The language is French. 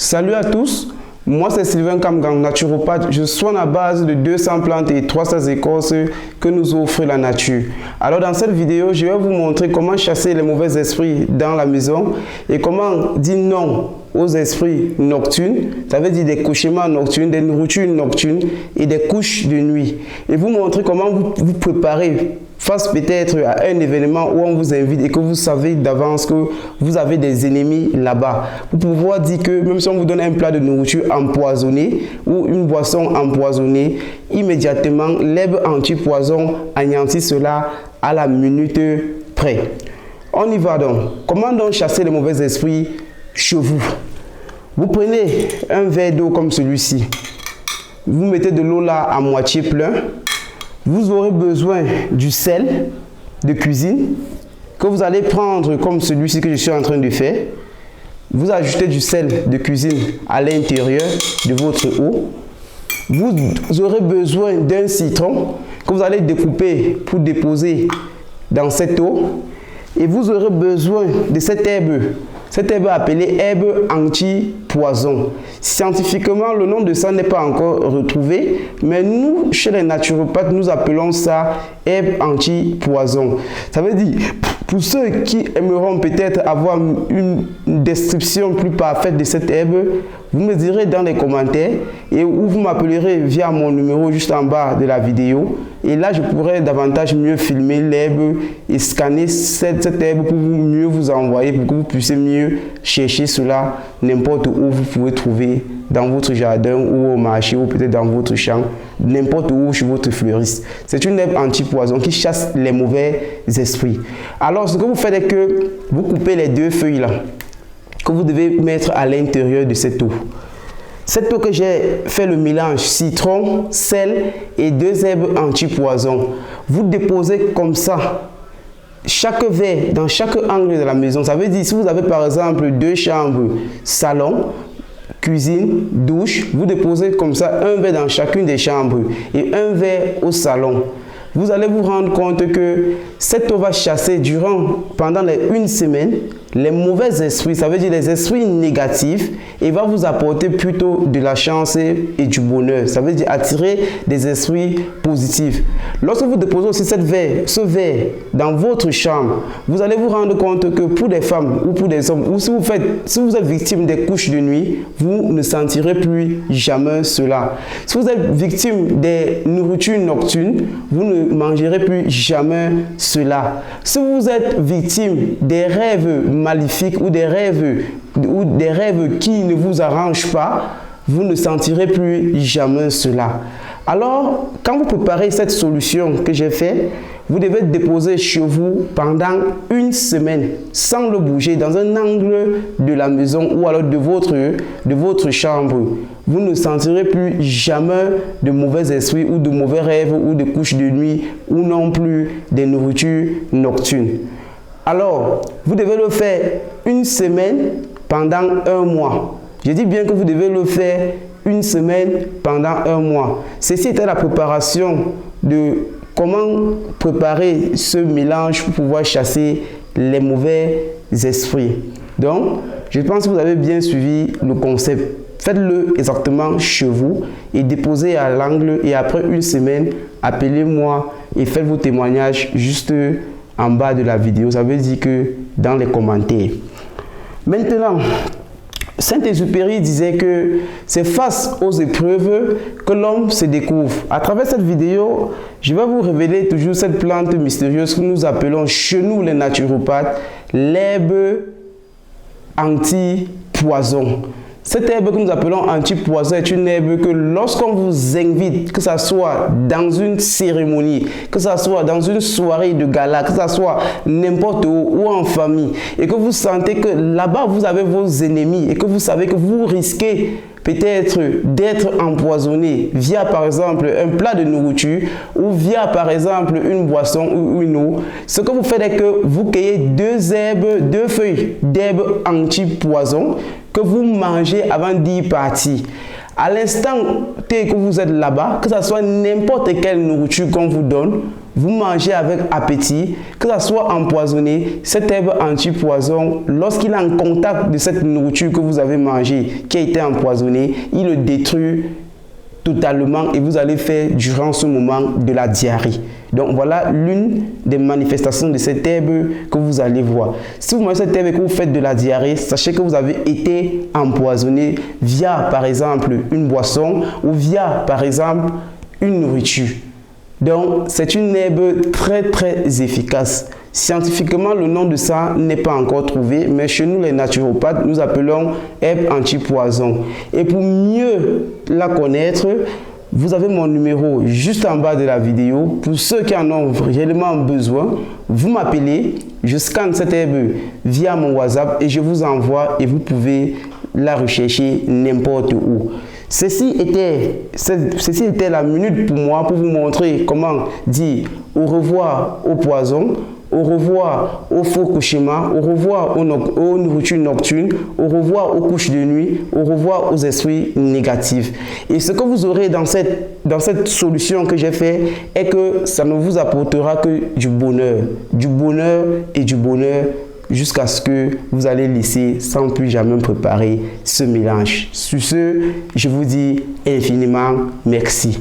Salut à tous, moi c'est Sylvain Kamgang, naturopathe. Je soigne à base de 200 plantes et 300 écorces que nous offre la nature. Alors dans cette vidéo, je vais vous montrer comment chasser les mauvais esprits dans la maison et comment dire non aux esprits nocturnes, ça veut dire des cauchemars nocturnes, des nourritures nocturnes et des couches de nuit. Et vous montrer comment vous préparer face peut-être à un événement où on vous invite et que vous savez d'avance que vous avez des ennemis là-bas. Pour pouvoir dire que même si on vous donne un plat de nourriture empoisonné ou une boisson empoisonnée, immédiatement l'herbe anti-poison anéantit cela à la minute près. On y va donc. Comment donc chasser les mauvais esprits chez vous? Vous prenez un verre d'eau comme celui-ci. Vous mettez de l'eau là à moitié plein. Vous aurez besoin du sel de cuisine que vous allez prendre comme celui-ci que je suis en train de faire. Vous ajoutez du sel de cuisine à l'intérieur de votre eau. Vous aurez besoin d'un citron que vous allez découper pour déposer dans cette eau. Et vous aurez besoin de cette herbe appelée herbe anti-poison. Scientifiquement, le nom de ça n'est pas encore retrouvé, mais nous, chez les naturopathes, nous appelons ça herbe anti-poison. Ça veut dire, pour ceux qui aimeront peut-être avoir une description plus parfaite de cette herbe, vous me direz dans les commentaires et ou vous m'appellerez via mon numéro juste en bas de la vidéo. Et là, je pourrais davantage mieux filmer l'herbe et scanner cette herbe pour mieux vous envoyer, pour que vous puissiez mieux chercher cela n'importe où vous pouvez trouver dans votre jardin ou au marché ou peut-être dans votre champ, n'importe où chez votre fleuriste. C'est une herbe anti-poison qui chasse les mauvais esprits. Alors, ce que vous faites est que vous coupez les deux feuilles là, que vous devez mettre à l'intérieur de cette eau. Cette eau que j'ai fait le mélange citron, sel et 2 herbes anti-poison. Vous déposez comme ça chaque verre dans chaque angle de la maison. Ça veut dire si vous avez par exemple 2 chambres, salon, cuisine, douche, vous déposez comme ça un verre dans chacune des chambres et un verre au salon. Vous allez vous rendre compte que cette eau va chasser pendant une semaine les mauvais esprits, ça veut dire les esprits négatifs, et va vous apporter plutôt de la chance et du bonheur. Ça veut dire attirer des esprits positifs. Lorsque vous déposez aussi ce verre dans votre chambre, vous allez vous rendre compte que pour des femmes ou pour des hommes, ou si vous êtes victime des couches de nuit, vous ne sentirez plus jamais cela. Si vous êtes victime des nourritures nocturnes, vous ne mangerez plus jamais cela. Si vous êtes victime des rêves maléfiques ou des rêves qui ne vous arrangent pas, vous ne sentirez plus jamais cela. Alors, quand vous préparez cette solution que j'ai faite, vous devez déposer chez vous pendant une semaine sans le bouger dans un angle de la maison ou alors de votre chambre. Vous ne sentirez plus jamais de mauvais esprits ou de mauvais rêves ou de couches de nuit ou non plus des nourritures nocturnes. Alors, vous devez le faire une semaine pendant un mois. Je dis bien que vous devez le faire une semaine pendant un mois. Ceci était la préparation de comment préparer ce mélange pour pouvoir chasser les mauvais esprits. Donc, je pense que vous avez bien suivi le concept. Faites-le exactement chez vous et déposez à l'angle et après une semaine, appelez-moi et faites vos témoignages juste en bas de la vidéo. Ça veut dire que dans les commentaires. Maintenant, Saint-Exupéry disait que c'est face aux épreuves que l'homme se découvre. À travers cette vidéo, je vais vous révéler toujours cette plante mystérieuse que nous appelons chez nous les naturopathes l'herbe anti-poison. Cette herbe que nous appelons anti-poison est une herbe que lorsqu'on vous invite, que ce soit dans une cérémonie, que ce soit dans une soirée de gala, que ce soit n'importe où ou en famille, et que vous sentez que là-bas vous avez vos ennemis et que vous savez que vous risquez peut-être d'être empoisonné via par exemple un plat de nourriture ou via par exemple une boisson ou une eau, ce que vous faites est que vous cueillez 2 feuilles d'herbe anti-poison que vous mangez avant d'y partir. À l'instant que vous êtes là-bas, que ce soit n'importe quelle nourriture qu'on vous donne, vous mangez avec appétit, que ça soit empoisonné, cette herbe anti-poison, lorsqu'il est en contact de cette nourriture que vous avez mangée, qui a été empoisonnée, il le détruit totalement et vous allez faire durant ce moment de la diarrhée. Donc voilà l'une des manifestations de cette herbe que vous allez voir. Si vous mangez cette herbe et que vous faites de la diarrhée, sachez que vous avez été empoisonné via par exemple une boisson ou via par exemple une nourriture. Donc c'est une herbe très efficace. Scientifiquement, le nom de ça n'est pas encore trouvé, mais chez nous les naturopathes, nous appelons herbe anti-poison. Et pour mieux la connaître, vous avez mon numéro juste en bas de la vidéo. Pour ceux qui en ont réellement besoin, vous m'appelez, je scanne cette herbe via mon WhatsApp et je vous envoie et vous pouvez la rechercher n'importe où. Ceci était la minute pour moi pour vous montrer comment dire au revoir au poison, au revoir aux faux cauchemars, au revoir aux nourritures nocturnes, au revoir aux couches de nuit, au revoir aux esprits négatifs. Et ce que vous aurez dans cette solution que j'ai fait est que ça ne vous apportera que du bonheur et du bonheur jusqu'à ce que vous allez laisser sans plus jamais préparer ce mélange. Sur ce, je vous dis infiniment merci.